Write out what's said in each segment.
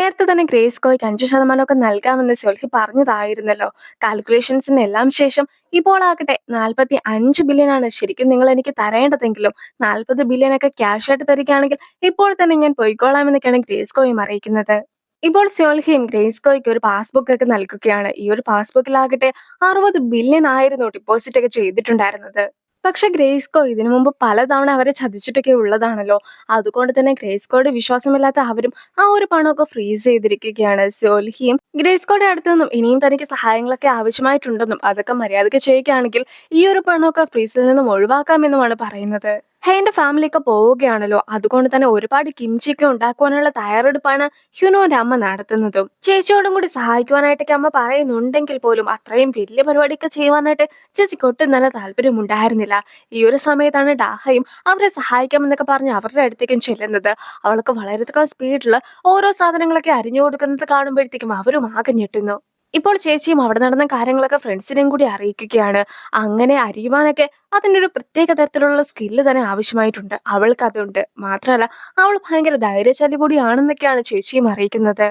നേരത്തെ തന്നെ ഗ്രേസ്കോയ്ക്ക് 5% ഒക്കെ നൽകാമെന്ന് സൊൽഹി പറഞ്ഞതായിരുന്നല്ലോ. കാൽക്കുലേഷൻസിന് എല്ലാം ശേഷം ഇപ്പോൾ ആകട്ടെ 45 ബില്യൺ ആണ് ശരിക്കും നിങ്ങൾ എനിക്ക് തരേണ്ടതെങ്കിലും 40 ബില്യൺ ഒക്കെ ക്യാഷ് ആയിട്ട് തരികയാണെങ്കിൽ ഇപ്പോൾ തന്നെ ഞാൻ പൊയ്ക്കോളാമെന്നൊക്കെയാണ് ഗ്രേസ്കോയും അറിയിക്കുന്നത്. ഇപ്പോൾ സോൽഹിയും ഗ്രേസ്കോയ്ക്ക് ഒരു പാസ്ബുക്ക് ഒക്കെ നൽകുകയാണ്. ഈ ഒരു പാസ്ബുക്കിലാകട്ടെ 60 ബില്യൺ ആയിരുന്നു ഡെപ്പോസിറ്റ് ഒക്കെ ചെയ്തിട്ടുണ്ടായിരുന്നത്. പക്ഷെ ഗ്രേസ്കോ ഇതിനു മുമ്പ് പലതവണ അവരെ ചതിച്ചിട്ടൊക്കെ ഉള്ളതാണല്ലോ. അതുകൊണ്ട് തന്നെ ഗ്രേസ്കോയുടെ വിശ്വാസമില്ലാത്ത അവരും ആ ഒരു പണമൊക്കെ ഫ്രീസ് ചെയ്തിരിക്കുകയാണ്. സോൽഹിയും ഗ്രേസ്കോയുടെ അടുത്ത് നിന്നും ഇനിയും തനിക്ക് സഹായങ്ങളൊക്കെ ആവശ്യമായിട്ടുണ്ടെന്നും അതൊക്കെ മര്യാദയ്ക്ക് ചെയ്യുകയാണെങ്കിൽ ഈ ഒരു പണമൊക്കെ ഫ്രീസിൽ നിന്നും ഒഴിവാക്കാമെന്നുമാണ് പറയുന്നത്. ഹെയിന്റെ ഫാമിലിയൊക്കെ പോവുകയാണല്ലോ. അതുകൊണ്ട് തന്നെ ഒരുപാട് കിംചിയൊക്കെ ഉണ്ടാക്കുവാനുള്ള തയ്യാറെടുപ്പാണ് ഹ്യുനോന്റെ അമ്മ നടത്തുന്നതും. ചേച്ചിയോടും കൂടി സഹായിക്കുവാനായിട്ടൊക്കെ അമ്മ പറയുന്നുണ്ടെങ്കിൽ പോലും അത്രയും വലിയ പരിപാടിയൊക്കെ ചെയ്യുവാനായിട്ട് ചേച്ചിക്ക് ഒട്ടും നല്ല താല്പര്യം ഉണ്ടായിരുന്നില്ല. ഈ ഒരു സമയത്താണ് ഡാഹയും അവരെ സഹായിക്കാമെന്നൊക്കെ പറഞ്ഞ് അവരുടെ അടുത്തേക്കും ചെല്ലുന്നത്. അവൾക്ക് വളരെയധികം സ്പീഡിൽ ഓരോ സാധനങ്ങളൊക്കെ അരിഞ്ഞു കൊടുക്കുന്നത് കാണുമ്പോഴത്തേക്കും അവരും ആകെ ഞെട്ടുന്നു. ഇപ്പോൾ ചേച്ചിയും അവിടെ നടന്ന കാര്യങ്ങളൊക്കെ ഫ്രണ്ട്സിനെയും കൂടി അറിയിക്കുകയാണ്. അങ്ങനെ അരിയുവാനൊക്കെ അതിൻ്റെ ഒരു പ്രത്യേക തരത്തിലുള്ള സ്കില്ല് തന്നെ ആവശ്യമായിട്ടുണ്ട്. അവൾക്ക് അതുണ്ട്. മാത്രമല്ല അവൾ ഭയങ്കര ധൈര്യശാലി കൂടിയാണെന്നൊക്കെയാണ് ചേച്ചിയും അറിയിക്കുന്നത്.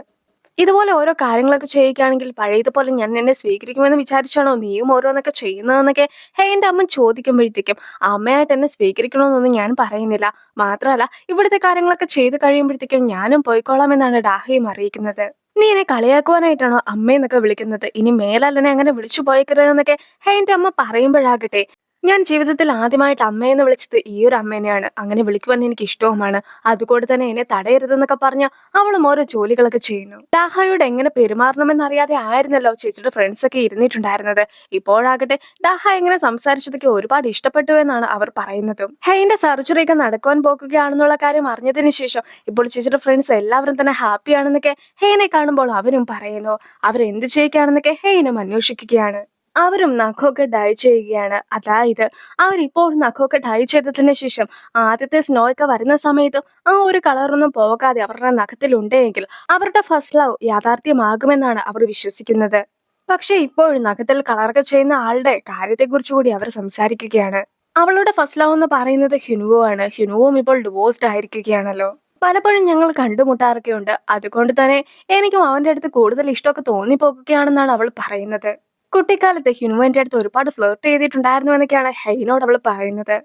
ഇതുപോലെ ഓരോ കാര്യങ്ങളൊക്കെ ചെയ്യുകയാണെങ്കിൽ പഴയതുപോലെ ഞാൻ നിന്നെ സ്വീകരിക്കുമെന്ന് വിചാരിച്ചാണോ നീയും ഓരോന്നൊക്കെ ചെയ്യുന്നതെന്നൊക്കെ ഹെയിന്റെ അമ്മ ചോദിക്കുമ്പോഴത്തേക്കും അമ്മയായിട്ട് എന്നെ സ്വീകരിക്കണമെന്നൊന്നും ഞാൻ പറയുന്നില്ല. മാത്രമല്ല ഇവിടുത്തെ കാര്യങ്ങളൊക്കെ ചെയ്ത് കഴിയുമ്പോഴത്തേക്കും ഞാനും പോയിക്കോളാമെന്നാണ് ഡാഹയും അറിയിക്കുന്നത്. നീ എന്നെ കളിയാക്കുവാനായിട്ടാണോ അമ്മയെന്നൊക്കെ വിളിക്കുന്നത്? ഇനി മേലല്ലെന്നെ അങ്ങനെ വിളിച്ചു പോയേക്കരുതെന്നൊക്കെ ഹെയിന്റെ അമ്മ പറയുമ്പോഴാകട്ടെ ഞാൻ ജീവിതത്തിൽ ആദ്യമായിട്ട് അമ്മയെന്ന് വിളിച്ചത് ഈ ഒരു അമ്മേനെയാണ്. അങ്ങനെ വിളിക്കുവാൻ എനിക്ക് ഇഷ്ടവുമാണ്. അതുകൊണ്ട് തന്നെ എന്നെ തടയരുതെന്നൊക്കെ പറഞ്ഞ് അവളും ഓരോ ജോലികളൊക്കെ ചെയ്യുന്നു. ഡാഹയോട് എങ്ങനെ പെരുമാറണമെന്നറിയാതെ ആയിരുന്നല്ലോ ചേച്ചിയുടെ ഫ്രണ്ട്സ് ഒക്കെ ഇരുന്നിട്ടുണ്ടായിരുന്നത്. ഇപ്പോഴാകട്ടെ ഡാഹ എങ്ങനെ സംസാരിച്ചതൊക്കെ ഒരുപാട് ഇഷ്ടപ്പെട്ടു എന്നാണ് അവർ പറയുന്നതും. ഹെയിന്റെ സർജറി ഒക്കെ നടക്കുവാൻ പോകുകയാണെന്നുള്ള കാര്യം അറിഞ്ഞതിന് ശേഷം ഇപ്പോൾ ചേച്ചിയുടെ ഫ്രണ്ട്സ് എല്ലാവരും തന്നെ ഹാപ്പിയാണെന്നൊക്കെ ഹെയിനെ കാണുമ്പോൾ അവരും പറയുന്നു. അവരെന്ത് ചെയ്യുകയാണെന്നൊക്കെ ഹെയിനും അന്വേഷിക്കുകയാണ്. അവരും നഖമൊക്കെ ഡൈ ചെയ്യുകയാണ്. അതായത് അവരിപ്പോൾ നഖമൊക്കെ ഡൈ ചെയ്തതിന് ശേഷം ആദ്യത്തെ സ്നോ ഒക്കെ വരുന്ന സമയത്ത് ആ ഒരു കളറൊന്നും പോകാതെ അവരുടെ നഖത്തിലുണ്ടെങ്കിൽ അവരുടെ ഫസ്റ്റ് ലവ് യാഥാർത്ഥ്യമാകുമെന്നാണ് അവർ വിശ്വസിക്കുന്നത്. പക്ഷെ ഇപ്പോഴും നഖത്തിൽ കളറൊക്കെ ചെയ്യുന്ന ആളുടെ കാര്യത്തെക്കുറിച്ച് കൂടി അവർ സംസാരിക്കുകയാണ്. അവളുടെ ഫസ്റ്റ് ലവ് എന്ന് പറയുന്നത് ഹ്യുനുവോ ആണ്. ഹ്യുനുവും ഇപ്പോൾ ഡിവോഴ്സ്ഡ് ആയിരിക്കുകയാണല്ലോ. പലപ്പോഴും ഞങ്ങൾ കണ്ടുമുട്ടാറൊക്കെയുണ്ട്. അതുകൊണ്ട് തന്നെ എനിക്കും അവന്റെ അടുത്ത് കൂടുതൽ ഇഷ്ടമൊക്കെ തോന്നിപ്പോകുകയാണെന്നാണ് അവൾ പറയുന്നത്. കുട്ടിക്കാലത്ത് ഹ്യുനുവോ എന്റെ അടുത്ത് ഒരുപാട് ഫ്ലേർട്ട് ചെയ്തിട്ടുണ്ടായിരുന്നു എന്നൊക്കെയാണ് ഹെയിനോട് അവൾ പറയുന്നത്.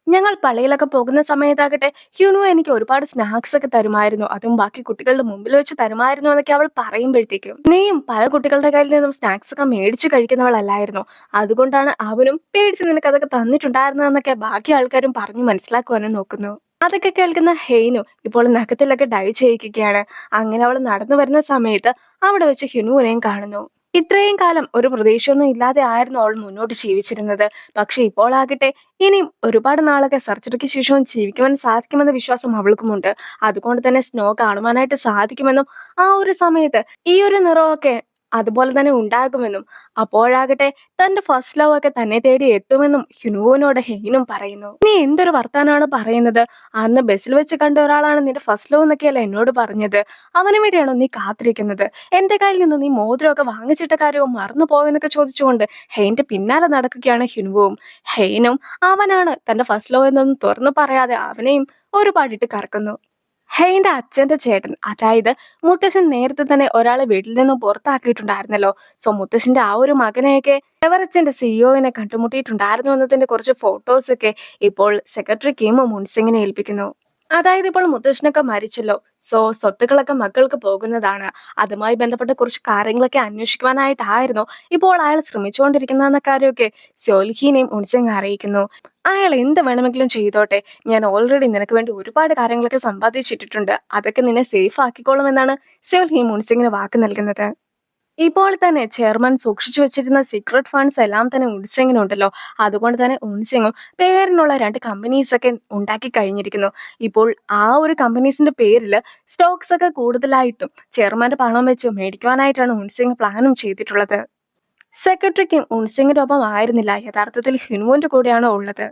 ഞങ്ങൾ പള്ളിയിലൊക്കെ പോകുന്ന സമയത്താകട്ടെ ഹ്യുനുവോ എനിക്ക് ഒരുപാട് സ്നാക്സ് ഒക്കെ തരുമായിരുന്നു. അതും ബാക്കി കുട്ടികളുടെ മുമ്പിൽ വെച്ച് തരുമായിരുന്നു എന്നൊക്കെ അവൾ പറയുമ്പോഴത്തേക്കും നീയും പല കുട്ടികളുടെ കയ്യിൽ നിന്നും സ്നാക്സ് ഒക്കെ മേടിച്ചു കഴിക്കുന്നവളല്ലായിരുന്നു. അതുകൊണ്ടാണ് അവനും പേടിച്ച് നിനക്ക് അതൊക്കെ തന്നിട്ടുണ്ടായിരുന്നതെന്നൊക്കെ ബാക്കി ആൾക്കാരും പറഞ്ഞു മനസ്സിലാക്കുവാനും നോക്കുന്നു. അതൊക്കെ കേൾക്കുന്ന ഹെയ്നു ഇപ്പോൾ നഖത്തിലൊക്കെ ഡൈ ചെയ്യിക്കുകയാണ്. അങ്ങനെ അവൾ നടന്നു വരുന്ന സമയത്ത് അവിടെ വെച്ച് ഹ്യുനുവിനെയും കാണുന്നു. ഇത്രയും കാലം ഒരു പ്രതീക്ഷയൊന്നും ഇല്ലാതെ ആയിരുന്നു അവൾ മുന്നോട്ട് ജീവിച്ചിരുന്നത്. പക്ഷെ ഇപ്പോൾ ആകട്ടെ ഇനിയും ഒരുപാട് നാളൊക്കെ സർജറിക്ക് ശേഷവും ജീവിക്കുവാൻ സാധിക്കുമെന്ന വിശ്വാസം അവൾക്കുമുണ്ട്. അതുകൊണ്ട് തന്നെ സ്നോ കാണുവാനായിട്ട് സാധിക്കുമെന്നും ആ ഒരു സമയത്ത് ഈ ഒരു നിറമൊക്കെ അതുപോലെ തന്നെ ഉണ്ടാകുമെന്നും അപ്പോഴാകട്ടെ തന്റെ ഫസ്റ്റ് ലവ് ഒക്കെ തന്നെ തേടി എത്തുമെന്നും ഹ്യുനുവിനോട് ഹെയ്നും പറയുന്നു. നീ എന്തൊരു വർത്താനാണ് പറയുന്നത്? അന്ന് ബസ്സിൽ വെച്ച് കണ്ട ഒരാളാണ് നിന്റെ ഫസ്റ്റ് ലവ് എന്നൊക്കെയല്ല എന്നോട് പറഞ്ഞത്. അവന് വേണ്ടിയാണോ നീ കാത്തിരിക്കുന്നത്? എന്റെ കയ്യിൽ നിന്ന് നീ മോതിരമൊക്കെ വാങ്ങിച്ചിട്ട കാര്യവും മറന്നു പോയെന്നൊക്കെ ചോദിച്ചുകൊണ്ട് ഹെയിന്റെ പിന്നാലെ നടക്കുകയാണ് ഹ്യുനുവും. ഹെയിനും അവനാണ് തന്റെ ഫസ്റ്റ് ലവ് എന്നൊന്നും തുറന്നു പറയാതെ അവനെയും ഒരുപാടിട്ട് കറക്കുന്നു. ഹെയിന്റെ അച്ഛന്റെ ചേട്ടൻ, അതായത് മുത്തശ്ശൻ നേരത്തെ തന്നെ ഒരാളെ വീട്ടിൽ നിന്നും പുറത്താക്കിയിട്ടുണ്ടായിരുന്നല്ലോ. സോ മുത്തശ്ശന്റെ ആ ഒരു മകനെയൊക്കെ എവറച്ചന്റെ സിഇഒവിനെ കണ്ടുമുട്ടിയിട്ടുണ്ടായിരുന്നു എന്നതിന്റെ കുറച്ച് ഫോട്ടോസ് ഒക്കെ ഇപ്പോൾ സെക്രട്ടറി കിം മുൻസിങ്ങിനെ ഏൽപ്പിക്കുന്നു. അതായത് ഇപ്പോൾ മുത്തശ്ശനൊക്കെ മരിച്ചല്ലോ. സോ സ്വത്തുക്കളൊക്കെ മക്കൾക്ക് പോകുന്നതാണ്. അതുമായി ബന്ധപ്പെട്ട കുറച്ച് കാര്യങ്ങളൊക്കെ അന്വേഷിക്കുവാനായിട്ടായിരുന്നു ഇപ്പോൾ അയാൾ ശ്രമിച്ചുകൊണ്ടിരിക്കുന്ന കാര്യമൊക്കെ സോൽഹീനെയും ഉൻസിങ് അറിയിക്കുന്നു. അയാൾ എന്ത് വേണമെങ്കിലും ചെയ്തോട്ടെ, ഞാൻ ഓൾറെഡി നിനക്ക് വേണ്ടി ഒരുപാട് കാര്യങ്ങളൊക്കെ സമ്പാദിച്ചിട്ടിട്ടുണ്ട്. അതൊക്കെ നിന്നെ സേഫ് ആക്കിക്കോളുമെന്നാണ് സോൽഹി മുൻസിങ്ങിന് വാക്ക് നൽകുന്നത്. ഇപ്പോൾ തന്നെ ചെയർമാൻ സൂക്ഷിച്ചു വെച്ചിരുന്ന സീക്രട്ട് ഫണ്ട്സ് എല്ലാം തന്നെ ഉൻസിങ്ങിനുണ്ടല്ലോ. അതുകൊണ്ട് തന്നെ ഉൻസിങ്ങും പേരിനുള്ള 2 കമ്പനീസ് ഒക്കെ ഉണ്ടാക്കി കഴിഞ്ഞിരിക്കുന്നു. ഇപ്പോൾ ആ ഒരു കമ്പനീസിന്റെ പേരിൽ സ്റ്റോക്സ് ഒക്കെ കൂടുതലായിട്ടും ചെയർമാന്റെ പണം വെച്ച് മേടിക്കുവാനായിട്ടാണ് ഉൻസിങ് പ്ലാനും ചെയ്തിട്ടുള്ളത്. സെക്രട്ടറിക്കും ഉൻസിങ്ങിന്റെ ഒപ്പം ആയിരുന്നില്ല, യഥാർത്ഥത്തിൽ ഹ്യുനുവിന്റെ കൂടെയാണ് ഉള്ളത്.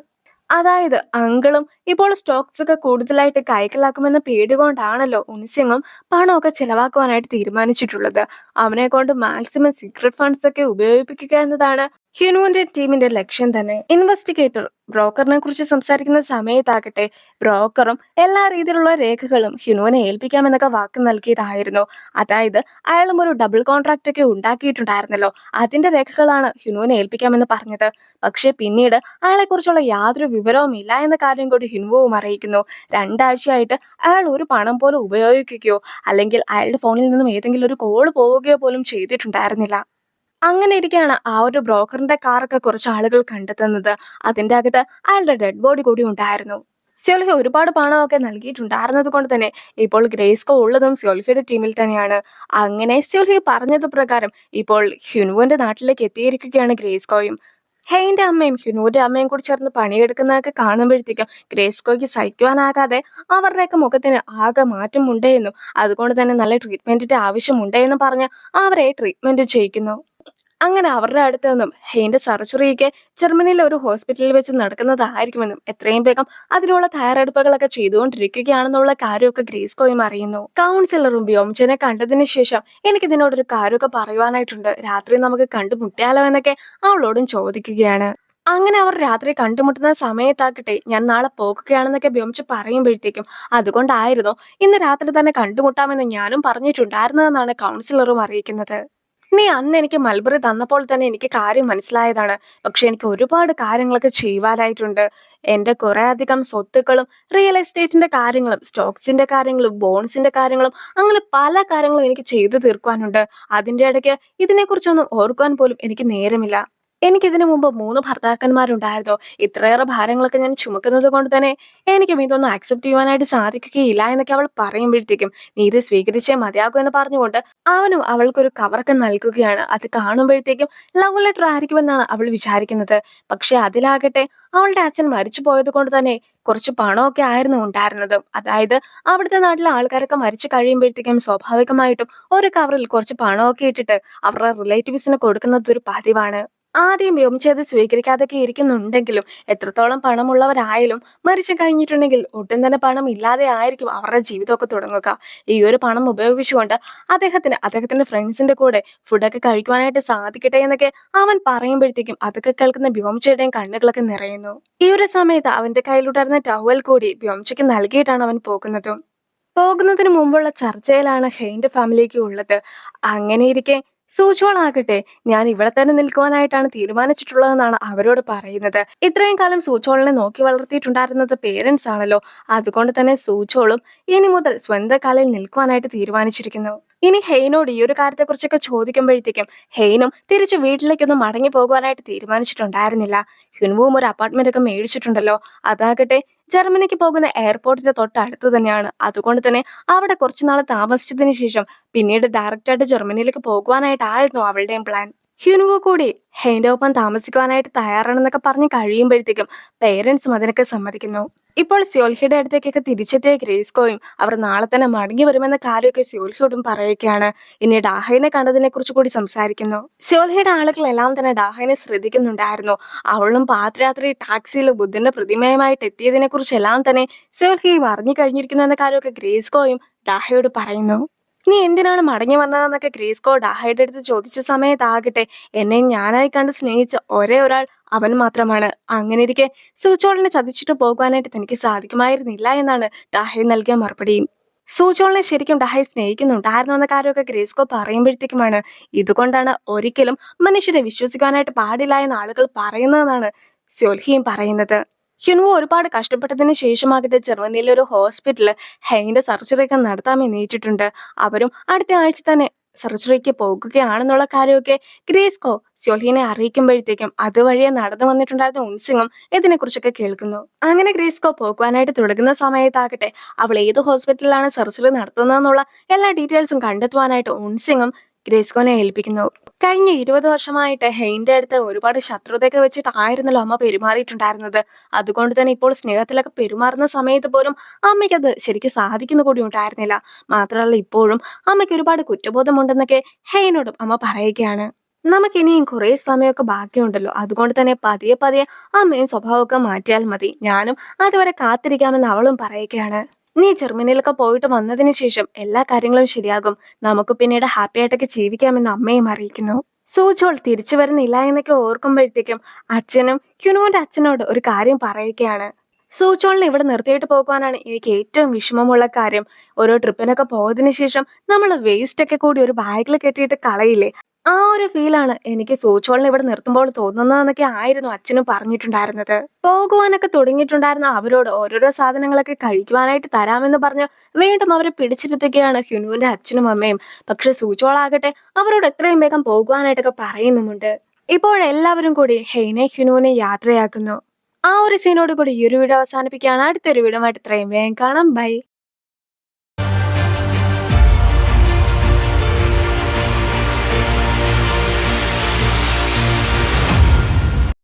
അതായത് അങ്കിളും ഇപ്പോൾ സ്റ്റോക്സ് ഒക്കെ കൂടുതലായിട്ട് കൈക്കലാക്കുമെന്ന പേടി കൊണ്ടാണല്ലോ ഉൻസിങ്ങും പണമൊക്കെ ചെലവാക്കുവാനായിട്ട് തീരുമാനിച്ചിട്ടുള്ളത്. അവനെ കൊണ്ട് മാക്സിമം സീക്രട്ട് ഫണ്ട്സ് ഒക്കെ ഉപയോഗിപ്പിക്കുക എന്നതാണ് ഹ്യുനുവിന്റെ ടീമിന്റെ ലക്ഷ്യം തന്നെ. ഇൻവെസ്റ്റിഗേറ്റർ ബ്രോക്കറിനെ കുറിച്ച് സംസാരിക്കുന്ന സമയത്താകട്ടെ ബ്രോക്കറും എല്ലാ രീതിയിലുള്ള രേഖകളും ഹ്യുനുവിനെ ഏൽപ്പിക്കാമെന്നൊക്കെ വാക്ക് നൽകിയതായിരുന്നു. അതായത് അയാളും ഒരു ഡബിൾ കോൺട്രാക്ട് ഒക്കെ ഉണ്ടാക്കിയിട്ടുണ്ടായിരുന്നല്ലോ, അതിന്റെ രേഖകളാണ് ഹ്യുനുവിനെ ഏൽപ്പിക്കാമെന്ന് പറഞ്ഞത്. പക്ഷെ പിന്നീട് അയാളെക്കുറിച്ചുള്ള യാതൊരു വിവരവും ഇല്ല എന്ന കാര്യം കൂടി ഹിൻവുവും അറിയിക്കുന്നു. 2 ആഴ്ചയായിട്ട് അയാൾ ഒരു പണം പോലും ഉപയോഗിക്കുകയോ അല്ലെങ്കിൽ അയാളുടെ ഫോണിൽ നിന്നും ഏതെങ്കിലും ഒരു കോള് പോവുകയോ പോലും ചെയ്തിട്ടുണ്ടായിരുന്നില്ല. അങ്ങനെ ഇരിക്കെയാണ് ആ ഒരു ബ്രോക്കറിന്റെ കാറൊക്കെ കുറച്ച് ആളുകൾ കണ്ടെത്തുന്നത്. അതിന്റെ അകത്ത് അയാളുടെ ഡെഡ് ബോഡി കൂടി ഉണ്ടായിരുന്നു. സ്യോൽഹി ഒരുപാട് പണമൊക്കെ നൽകിയിട്ടുണ്ടായിരുന്നത് കൊണ്ട് തന്നെ ഇപ്പോൾ ഗ്രേസ്കോ ഉള്ളതും സ്യോൽഹിയുടെ ടീമിൽ തന്നെയാണ്. അങ്ങനെ സ്യോൽഹി പറഞ്ഞത് പ്രകാരം ഇപ്പോൾ ഹ്യുനുവിന്റെ നാട്ടിലേക്ക് എത്തിയിരിക്കുകയാണ് ഗ്രേസ്കോയും. ഹെയിന്റെ അമ്മയും ഹ്യുനുവിന്റെ അമ്മയും കൂടി ചേർന്ന് പണിയെടുക്കുന്നതൊക്കെ കാണുമ്പോഴത്തേക്കും ഗ്രേസ്കോയ്ക്ക് സഹിക്കുവാനാകാതെ അവരുടെയൊക്കെ മുഖത്തിന് ആകെ മാറ്റമുണ്ട് എന്നും അതുകൊണ്ട് തന്നെ നല്ല ട്രീറ്റ്മെന്റിന്റെ ആവശ്യമുണ്ട് എന്നും പറഞ്ഞ് അവരെ ട്രീറ്റ്മെന്റ് ചെയ്യിക്കുന്നു. അങ്ങനെ അവരുടെ അടുത്ത് നിന്നും ഹെയിന്റെ സർജറിക്ക് ജർമ്മനിയിലെ ഒരു ഹോസ്പിറ്റലിൽ വെച്ച് നടക്കുന്നതായിരിക്കുമെന്നും എത്രയും വേഗം അതിനുള്ള തയ്യാറെടുപ്പുകളൊക്കെ ചെയ്തുകൊണ്ടിരിക്കുകയാണെന്നുള്ള കാര്യമൊക്കെ ഗ്രേസ്കോയും അറിയുന്നു. കൗൺസിലറും വ്യോംജനെ കണ്ടതിന് ശേഷം എനിക്ക് ഇതിനോടൊരു കാര്യമൊക്കെ പറയുവാനായിട്ടുണ്ട്, രാത്രി നമുക്ക് കണ്ടുമുട്ടിയാലോ എന്നൊക്കെ അവളോടും ചോദിക്കുകയാണ്. അങ്ങനെ അവർ രാത്രി കണ്ടുമുട്ടുന്ന സമയത്താകട്ടെ ഞാൻ നാളെ പോകുകയാണെന്നൊക്കെ വ്യോമിച്ച് പറയുമ്പോഴത്തേക്കും അതുകൊണ്ടായിരുന്നു ഇന്ന് രാത്രി തന്നെ കണ്ടുമുട്ടാമെന്ന് ഞാനും പറഞ്ഞിട്ടുണ്ടായിരുന്നതെന്നാണ് കൗൺസിലറും അറിയിക്കുന്നത്. നീ അന്ന് എനിക്ക് മൽബറി തന്നപ്പോൾ തന്നെ എനിക്ക് കാര്യം മനസ്സിലായതാണ്. പക്ഷെ എനിക്ക് ഒരുപാട് കാര്യങ്ങളൊക്കെ ചെയ്യുവാനായിട്ടുണ്ട്. എന്റെ കുറെ അധികം സ്വത്തുക്കളും റിയൽ എസ്റ്റേറ്റിന്റെ കാര്യങ്ങളും സ്റ്റോക്സിന്റെ കാര്യങ്ങളും ബോൺസിന്റെ കാര്യങ്ങളും അങ്ങനെ പല കാര്യങ്ങളും എനിക്ക് ചെയ്തു തീർക്കുവാനുണ്ട്. അതിന്റെ ഇടയ്ക്ക് ഇതിനെക്കുറിച്ചൊന്നും ഓർക്കുവാൻ പോലും എനിക്ക് നേരമില്ല. എനിക്കിതിനു മുമ്പ് 3 ഭർത്താക്കന്മാരുണ്ടായിരുന്നു. ഇത്രയേറെ ഭാരങ്ങളൊക്കെ ഞാൻ ചുമക്കുന്നത് കൊണ്ട് തന്നെ എനിക്കും ഇതൊന്നും ആക്സെപ്റ്റ് ചെയ്യുവാനായിട്ട് സാധിക്കുകയില്ല എന്നൊക്കെ അവൾ പറയുമ്പോഴത്തേക്കും നീ ഇത് സ്വീകരിച്ചേ മതിയാകൂ എന്ന് പറഞ്ഞുകൊണ്ട് അവനും അവൾക്കൊരു കവറൊക്കെ നൽകുകയാണ്. അത് കാണുമ്പോഴത്തേക്കും ലവ് ലെറ്റർ ആയിരിക്കുമെന്നാണ് അവൾ വിചാരിക്കുന്നത്. പക്ഷെ അതിലാകട്ടെ അവളുടെ അച്ഛൻ മരിച്ചു പോയത് കൊണ്ട് തന്നെ കുറച്ച് പണമൊക്കെ ആയിരുന്നു ഉണ്ടായിരുന്നത്. അതായത് അവിടുത്തെ നാട്ടിലെ ആൾക്കാരൊക്കെ മരിച്ചു കഴിയുമ്പോഴത്തേക്കും സ്വാഭാവികമായിട്ടും ഒരു കവറിൽ കുറച്ച് പണമൊക്കെ ഇട്ടിട്ട് അവരുടെ റിലേറ്റീവ്സിന് കൊടുക്കുന്നത് ഒരു പതിവാണ്. ആദ്യം വ്യോമിച്ചത് സ്വീകരിക്കാതൊക്കെ ഇരിക്കുന്നുണ്ടെങ്കിലും എത്രത്തോളം പണമുള്ളവരായാലും മരിച്ചു കഴിഞ്ഞിട്ടുണ്ടെങ്കിൽ ഒട്ടും തന്നെ പണം ഇല്ലാതെ ആയിരിക്കും അവരുടെ ജീവിതമൊക്കെ തുടങ്ങുക. ഈ ഒരു പണം ഉപയോഗിച്ചുകൊണ്ട് അദ്ദേഹത്തിന്റെ ഫ്രണ്ട്സിന്റെ കൂടെ ഫുഡൊക്കെ കഴിക്കുവാനായിട്ട് സാധിക്കട്ടെ എന്നൊക്കെ അവൻ പറയുമ്പോഴത്തേക്കും അതൊക്കെ കേൾക്കുന്ന വ്യോമിച്ചയുടെയും കണ്ണുകളൊക്കെ നിറയുന്നു. ഈ ഒരു സമയത്ത് അവന്റെ കയ്യിലുണ്ടായിരുന്ന ടവൽ കൂടി വ്യോമിച്ചയ്ക്ക് നൽകിയിട്ടാണ് അവൻ പോകുന്നത്. പോകുന്നതിന് മുമ്പുള്ള ചർച്ചയിലാണ് ഹെയിന്റെ ഫാമിലിക്ക് ഉള്ളത്. അങ്ങനെയിരിക്കെ സൂചോളാകട്ടെ ഞാൻ ഇവിടെ തന്നെ നിൽക്കുവാനായിട്ടാണ് തീരുമാനിച്ചിട്ടുള്ളതെന്നാണ് അവരോട് പറയുന്നത്. ഇത്രയും കാലം സൂചോളിനെ നോക്കി വളർത്തിയിട്ടുണ്ടായിരുന്നത് പേരൻസ് ആണല്ലോ, അതുകൊണ്ട് തന്നെ സൂചോളും ഇനി മുതൽ സ്വന്തം കാലിൽ നിൽക്കുവാനായിട്ട് തീരുമാനിച്ചിരിക്കുന്നു. ഇനി ഹെയിനോട് ഈ ഒരു കാര്യത്തെക്കുറിച്ചൊക്കെ ചോദിക്കുമ്പോഴത്തേക്കും ഹെയിനും തിരിച്ച് വീട്ടിലേക്കൊന്നും മടങ്ങി പോകുവാനായിട്ട് തീരുമാനിച്ചിട്ടുണ്ടായിരുന്നില്ല. ഹ്യുൻവുവും ഒരു അപ്പാർട്ട്മെന്റ് ഒക്കെ മേടിച്ചിട്ടുണ്ടല്ലോ, അതാകട്ടെ ജർമ്മനിക്ക് പോകുന്ന എയർപോർട്ടിന്റെ തൊട്ടടുത്ത് തന്നെയാണ്. അതുകൊണ്ട് തന്നെ അവിടെ കുറച്ചുനാൾ താമസിച്ചതിന് ശേഷം പിന്നീട് ഡയറക്റ്റായിട്ട് ജർമ്മനിയിലേക്ക് പോകുവാനായിട്ടായിരുന്നു അവളുടെയും പ്ലാൻ. ഹ്യുനുവോ കൂടി ഹെയിന്റെ ഒപ്പം താമസിക്കുവാനായിട്ട് തയ്യാറാണെന്നൊക്കെ പറഞ്ഞ് കഴിയുമ്പോഴത്തേക്കും പേരൻസും അതിനൊക്കെ സമ്മതിക്കുന്നു. ഇപ്പോൾ സ്യോൽഹിയുടെ അടുത്തേക്കൊക്കെ തിരിച്ചെത്തിയ ഗ്രേസ്കോയും അവർ നാളെ തന്നെ മടങ്ങി വരുമെന്ന കാര്യമൊക്കെ സ്യോൽഹിയോടും പറയുകയാണ്. ഇനി ഡാഹൈനെ കണ്ടതിനെ കുറിച്ച് കൂടി സംസാരിക്കുന്നു. സ്യോൽഹിയുടെ ആളുകളെല്ലാം തന്നെ ഡാഹൈനെ ശ്രദ്ധിക്കുന്നുണ്ടായിരുന്നു. അവളും പാതിരാത്രി ടാക്സിയിൽ ബുദ്ധന്റെ പ്രതിമയുമായിട്ട് എത്തിയതിനെ കുറിച്ചെല്ലാം തന്നെ സ്യോൽഹിയും അറിഞ്ഞു കഴിഞ്ഞിരിക്കുന്നു എന്ന കാര്യമൊക്കെ ഗ്രേസ്കോയും ഡാഹയോട് പറയുന്നു. നീ എന്തിനാണ് മടങ്ങി വന്നതെന്നൊക്കെ ഗ്രേസ്കോ ഡാഹയുടെ അടുത്ത് ചോദിച്ച സമയത്താകട്ടെ എന്നെ ഞാനായി കണ്ട് സ്നേഹിച്ച ഒരേ ഒരാൾ അവൻ മാത്രമാണ്. അങ്ങനെ ഇരിക്കെ സൂചോളിനെ ചതിച്ചിട്ട് പോകുവാനായിട്ട് തനിക്ക് സാധിക്കുമായിരുന്നില്ല എന്നാണ് ഡാഹി നൽകിയ മറുപടിയും. സൂചോളിനെ ശരിക്കും ഡാഹി സ്നേഹിക്കുന്നുണ്ടായിരുന്നു എന്ന കാര്യമൊക്കെ ഗ്രേസ്കോ പറയുമ്പോഴത്തേക്കുമാണ് ഇതുകൊണ്ടാണ് ഒരിക്കലും മനുഷ്യരെ വിശ്വസിക്കാനായിട്ട് പാടില്ല എന്ന ആളുകൾ പറയുന്നതെന്നാണ് സ്യോൽഹിയും പറയുന്നത്. ഹ്യുൻവോ ഒരുപാട് കഷ്ടപ്പെട്ടതിന് ശേഷമാകട്ടെ ജർമ്മനിയിലെ ഒരു ഹോസ്പിറ്റലിൽ ഹെയിന്റെ സർജറി ഒക്കെ നടത്താമെന്ന് ഏറ്റിട്ടുണ്ട്. അവരും അടുത്ത ആഴ്ച തന്നെ സർജറിക്ക് പോകുകയാണെന്നുള്ള കാര്യമൊക്കെ ഗ്രേസ്കോ സ്യോൽഹിനെ അറിയിക്കുമ്പോഴത്തേക്കും അതുവഴിയെ നടന്നു വന്നിട്ടുണ്ടായിരുന്ന ഉൻസിങ്ങും ഇതിനെക്കുറിച്ചൊക്കെ കേൾക്കുന്നു. അങ്ങനെ ഗ്രേസ്കോ പോകുവാനായിട്ട് തുടങ്ങുന്ന സമയത്താകട്ടെ അവൾ ഏത് ഹോസ്പിറ്റലിലാണ് സർജറി നടത്തുന്നതെന്നുള്ള എല്ലാ ഡീറ്റെയിൽസും കണ്ടെത്തുവാനായിട്ട് ഉൻസിങ്ങും ഗ്രേസ്കോനെ ഏൽപ്പിക്കുന്നു. കഴിഞ്ഞ 20 വർഷമായിട്ട് ഹെയിന്റെ അടുത്ത് ഒരുപാട് ശത്രുതയൊക്കെ വെച്ചിട്ടായിരുന്നല്ലോ അമ്മ പെരുമാറിയിട്ടുണ്ടായിരുന്നത്. അതുകൊണ്ട് തന്നെ ഇപ്പോൾ സ്നേഹത്തിലൊക്കെ പെരുമാറുന്ന സമയത്ത് പോലും അമ്മയ്ക്കത് ശരിക്കും സാധിക്കുന്ന കൂടി ഉണ്ടായിരുന്നില്ല. മാത്രമല്ല ഇപ്പോഴും അമ്മയ്ക്ക് ഒരുപാട് കുറ്റബോധമുണ്ടെന്നൊക്കെ ഹെയിനോടും അമ്മ പറയുകയാണ്. നമുക്കിനിയും കുറേ സമയമൊക്കെ ബാക്കിയുണ്ടല്ലോ. അതുകൊണ്ട് തന്നെ പതിയെ പതിയെ അമ്മയും സ്വഭാവമൊക്കെ മാറ്റിയാൽ മതി. ഞാനും അതുവരെ കാത്തിരിക്കാമെന്ന് അവളും പറയുകയാണ്. നീ ജർമ്മനിയിലൊക്കെ പോയിട്ട് വന്നതിന് ശേഷം എല്ലാ കാര്യങ്ങളും ശരിയാകും. നമുക്ക് പിന്നീട് ഹാപ്പി ആയിട്ടൊക്കെ ജീവിക്കാമെന്ന് അമ്മയും അറിയിക്കുന്നു. സൂചോൾ തിരിച്ചു വരുന്നില്ല എന്നൊക്കെ ഓർക്കുമ്പോഴത്തേക്കും അച്ഛനും ക്യുനുവിന്റെ അച്ഛനോട് ഒരു കാര്യം പറയുകയാണ്. സൂചോളിനെ ഇവിടെ നിർത്തിയിട്ട് പോകുവാനാണ് എനിക്ക് ഏറ്റവും വിഷമമുള്ള കാര്യം. ഓരോ ട്രിപ്പിനൊക്കെ പോയതിനു ശേഷം നമ്മൾ വേസ്റ്റ് ഒക്കെ കൂടി ഒരു ബാഗിൽ കെട്ടിയിട്ട് കളയില്ലേ, ആ ഒരു ഫീലാണ് എനിക്ക് സൂചോളിനെ ഇവിടെ നിർത്തുമ്പോൾ തോന്നുന്നതെന്നൊക്കെ ആയിരുന്നു അച്ഛനും പറഞ്ഞിട്ടുണ്ടായിരുന്നത്. പോകുവാനൊക്കെ തുടങ്ങിയിട്ടുണ്ടായിരുന്ന അവരോട് ഓരോരോ സാധനങ്ങളൊക്കെ കഴിക്കുവാനായിട്ട് തരാമെന്ന് പറഞ്ഞ് വീണ്ടും അവരെ പിടിച്ചിരുത്തുകയാണ് ഹ്യുനുവിന്റെ അച്ഛനും അമ്മയും. പക്ഷെ സൂചോളാകട്ടെ അവരോട് എത്രയും വേഗം പോകുവാനായിട്ടൊക്കെ പറയുന്നുമുണ്ട്. ഇപ്പോഴെല്ലാവരും കൂടി ഹെയ്നെ ഹ്യുനുവിനെ യാത്രയാക്കുന്നു. ആ ഒരു സീനോട് കൂടി ഈ ഒരു വീഡിയോ അവസാനിപ്പിക്കുകയാണ്. അടുത്തൊരു വീഡിയോ ആയിട്ട് ഇത്രയും വേഗം കാണാം. ബൈ.